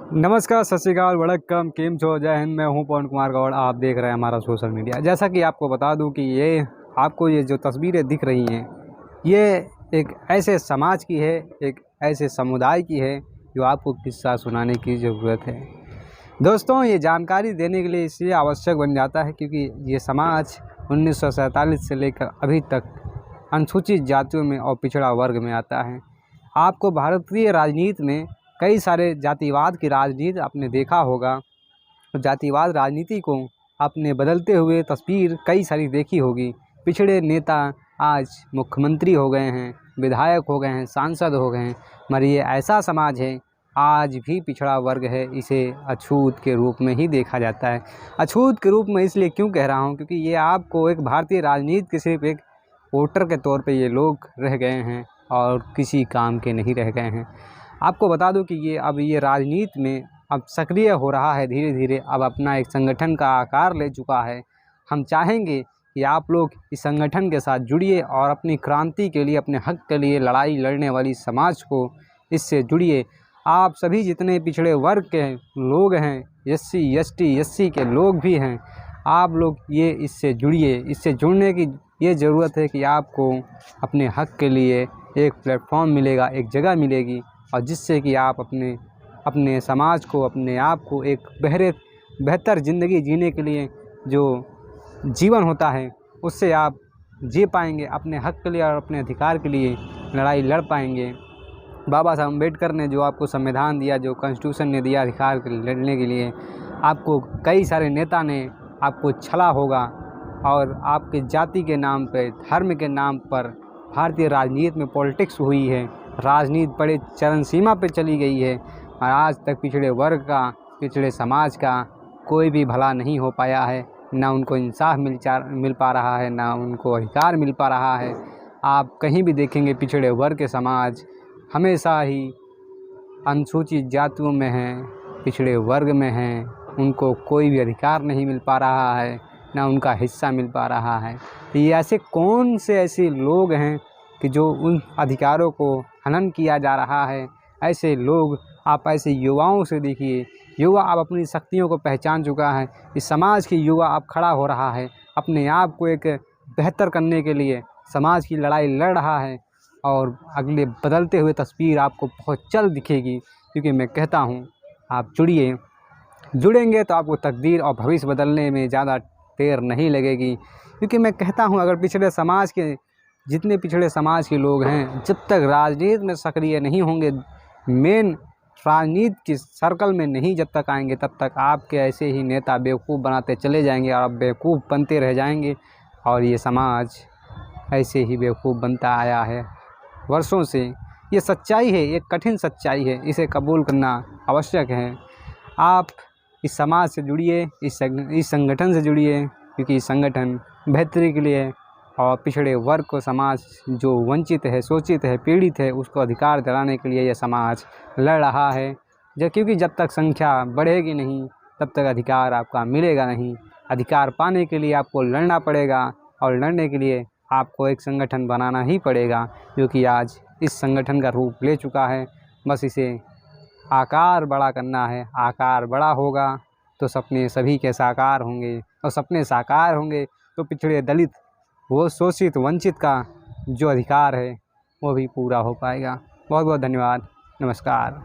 नमस्कार, सत श्रीकाल, वड़क्कम, केम छो, जय हिंद। मैं हूं पवन कुमार गौड़। आप देख रहे हैं हमारा सोशल मीडिया। जैसा कि आपको बता दूं कि ये जो तस्वीरें दिख रही हैं, ये एक ऐसे समाज की है, एक ऐसे समुदाय की है जो आपको किस्सा सुनाने की ज़रूरत है। दोस्तों, ये जानकारी देने के लिए इसलिए आवश्यक बन जाता है क्योंकि ये समाज 1947 से लेकर अभी तक अनुसूचित जातियों में और पिछड़ा वर्ग में आता है। आपको भारतीय राजनीति में कई सारे जातिवाद की राजनीति आपने देखा होगा। तो जातिवाद राजनीति को आपने बदलते हुए तस्वीर कई सारी देखी होगी। पिछड़े नेता आज मुख्यमंत्री हो गए हैं, विधायक हो गए हैं, सांसद हो गए हैं, मगर ये ऐसा समाज है, आज भी पिछड़ा वर्ग है। इसे अछूत के रूप में ही देखा जाता है। अछूत के रूप में इसलिए क्यों कह रहा हूँ, क्योंकि ये आपको एक भारतीय राजनीति के सिर्फ एक वोटर के तौर पे ये लोग रह गए हैं और किसी काम के नहीं रह गए हैं। आपको बता दूं कि ये राजनीति में अब सक्रिय हो रहा है धीरे धीरे। अब अपना एक संगठन का आकार ले चुका है। हम चाहेंगे कि आप लोग इस संगठन के साथ जुड़िए और अपनी क्रांति के लिए, अपने हक के लिए लड़ाई लड़ने वाली समाज को इससे जुड़िए। आप सभी जितने पिछड़े वर्ग के लोग हैं, SC ST SC के लोग भी हैं, आप लोग ये इससे जुड़िए। इससे जुड़ने की ये ज़रूरत है कि आपको अपने हक के लिए एक प्लेटफॉर्म मिलेगा, एक जगह मिलेगी, और जिससे कि आप अपने समाज को, अपने आप को एक बेहतर ज़िंदगी जीने के लिए जो जीवन होता है उससे आप जी पाएंगे। अपने हक के लिए और अपने अधिकार के लिए लड़ाई लड़ पाएंगे। बाबा साहब अम्बेडकर ने जो आपको संविधान दिया, जो कॉन्स्टिट्यूशन ने दिया अधिकार लड़ने के लिए, आपको कई सारे नेता ने आपको छला होगा और आपके जाति के नाम पर, धर्म के नाम पर भारतीय राजनीति में पॉलिटिक्स हुई है। राजनीति बड़े चरम सीमा पे चली गई है और आज तक पिछड़े वर्ग का, पिछड़े समाज का कोई भी भला नहीं हो पाया है। ना उनको इंसाफ मिल पा रहा है, ना उनको अधिकार मिल पा रहा है। आप कहीं भी देखेंगे पिछड़े वर्ग के समाज हमेशा ही अनुसूचित जातियों में हैं, पिछड़े वर्ग में हैं। उनको कोई भी अधिकार नहीं मिल पा रहा है, ना उनका हिस्सा मिल पा रहा है। तो ये ऐसे लोग हैं कि जो उन अधिकारों को हनन किया जा रहा है। ऐसे लोग, आप ऐसे युवाओं से देखिए। युवा अब अपनी शक्तियों को पहचान चुका है। इस समाज की युवा अब खड़ा हो रहा है, अपने आप को एक बेहतर करने के लिए समाज की लड़ाई लड़ रहा है। और अगले बदलते हुए तस्वीर आपको बहुत जल्द दिखेगी, क्योंकि मैं कहता हूँ आप जुड़िए। जुड़ेंगे तो आपको तकदीर और भविष्य बदलने में ज़्यादा देर नहीं लगेगी। क्योंकि मैं कहता हूँ अगर जितने पिछड़े समाज के लोग हैं, जब तक राजनीति में सक्रिय नहीं होंगे, मेन राजनीति की सर्कल में नहीं जब तक आएंगे, तब तक आपके ऐसे ही नेता बेवकूफ़ बनाते चले जाएंगे और आप बेवकूफ़ बनते रह जाएंगे। और ये समाज ऐसे ही बेवकूफ़ बनता आया है वर्षों से। ये सच्चाई है, एक कठिन सच्चाई है, इसे कबूल करना आवश्यक है। आप इस समाज से जुड़िए, इस संगठन से जुड़िए, क्योंकि इस संगठन बेहतरी के लिए और पिछड़े वर्ग को, समाज जो वंचित है, शोषित है, पीड़ित है, उसको अधिकार दिलाने के लिए यह समाज लड़ रहा है। क्योंकि जब तक संख्या बढ़ेगी नहीं, तब तक अधिकार आपका मिलेगा नहीं। अधिकार पाने के लिए आपको लड़ना पड़ेगा और लड़ने के लिए आपको एक संगठन बनाना ही पड़ेगा, जो कि आज इस संगठन का रूप ले चुका है। बस इसे आकार बड़ा करना है। आकार बड़ा होगा तो सपने सभी के साकार होंगे, और सपने साकार होंगे तो पिछड़े, दलित, वो शोषित, वंचित का जो अधिकार है वो भी पूरा हो पाएगा। बहुत बहुत धन्यवाद। नमस्कार।